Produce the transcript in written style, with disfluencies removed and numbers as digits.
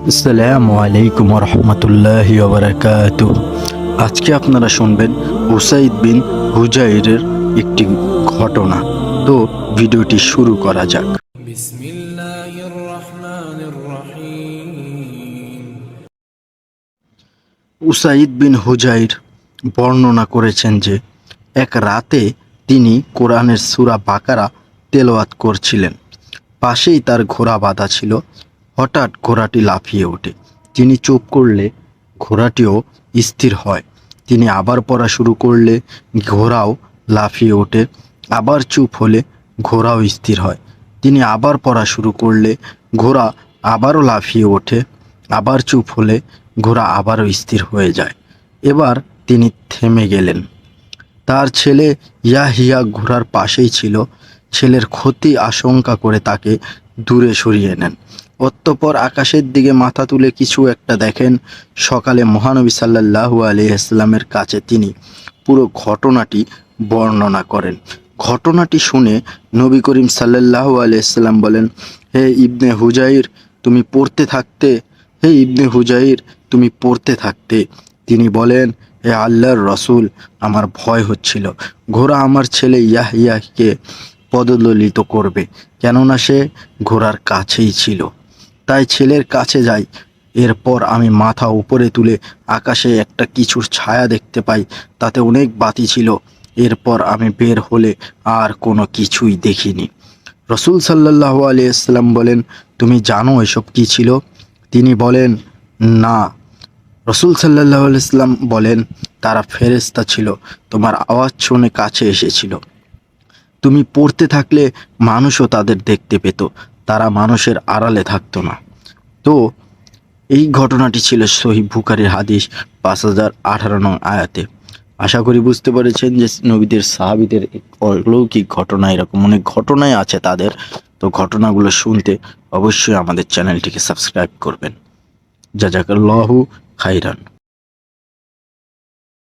আসসালামু আলাইকুম রহমতুল্লাহি ওয়া বারাকাতুহু। আজকে আপনারা শুনবেন উসাইদ বিন হুজাইরের একটি ঘটনা। তো ভিডিওটি শুরু করা যাক। বিসমিল্লাহির রহমানির রহিম। উসাইদ বিন হুজাইর বর্ণনা করেছেন যে এক রাতে তিনি কোরআনের সূরা বাকারা তেলাওয়াত করছিলেন। পাশেই তার ঘোড়া বাঁধা ছিল। হঠাৎ ঘোড়াটি লাফিয়ে ওঠে। তিনি চুপ করলে ঘোড়াটিও স্থির হয়। তিনি আবার পড়া শুরু করলে ঘোড়াও লাফিয়ে ওঠে। আবার চুপ হলে ঘোড়াও স্থির হয়। তিনি আবার পড়া শুরু করলে ঘোড়া আবারও লাফিয়ে ওঠে। আবার চুপ হলে ঘোড়া আবারও স্থির হয়ে যায়। এবার তিনি থেমে গেলেন। তার ছেলে ইয়াহিয়া ঘোড়ার পাশেই ছিল। ছেলের ক্ষতি আশঙ্কা করে তাকে দূরে সরিয়ে নেন। অতঃপর আকাশের দিকে মাথা তুলে কিছু একটা দেখেন। সকালে মহানবী সাল্লাল্লাহু আলাইহি ওয়াসাল্লামের কাছে তিনি পুরো ঘটনাটি বর্ণনা করেন। ঘটনাটি শুনে নবী করিম সাল্লাল্লাহু আলাইহি ওয়াসাল্লাম বলেন, হে ইবনে হুজাইর, তুমি পড়তে থাকতে। হে ইবনে হুজাইর, তুমি পড়তে থাকতে। তিনি বলেন, হে আল্লাহর রসুল, আমার ভয় হচ্ছিল ঘোড়া আমার ছেলে ইয়াহিয়াকে পদদলিত করবে, কেননা সে ঘোড়ার কাছেই ছিল। তাই ছেলের কাছে যাই। এরপর আমি মাথা উপরে তুলে আকাশে একটা কিছুর ছায়া দেখতে পাই। তাতে অনেক বাতি ছিল। এরপর আমি বের হলে আর কোনো কিছুই দেখিনি। রসুল সাল্লাল্লাহু আলাইহি সাল্লাম বলেন, তুমি জানো এসব কি ছিল? তিনি বলেন, না। রসুল সাল্লাল্লাহু আলাইহি সাল্লাম বলেন, তারা ফেরেশতা ছিল, তোমার আওয়াজ শুনে কাছে এসেছিল। তুমি পড়তে থাকলে মানুষও তাদের দেখতে পেত, তারা মানুষের আড়ালে থাকতো না। তো এই ঘটনাটি ছিল সহিহ বুখারীর হাদিস 5018 নং আয়াতে। আশা করি বুঝতে পেরেছেন যে নবীদের সাহাবীদের অলৌকিক ঘটনা, এরকম অনেক ঘটনাই আছে তাদের। তো ঘটনাগুলো শুনতে অবশ্যই আমাদের চ্যানেলটিকে সাবস্ক্রাইব করবেন। জাযাকাল্লাহু খাইরান।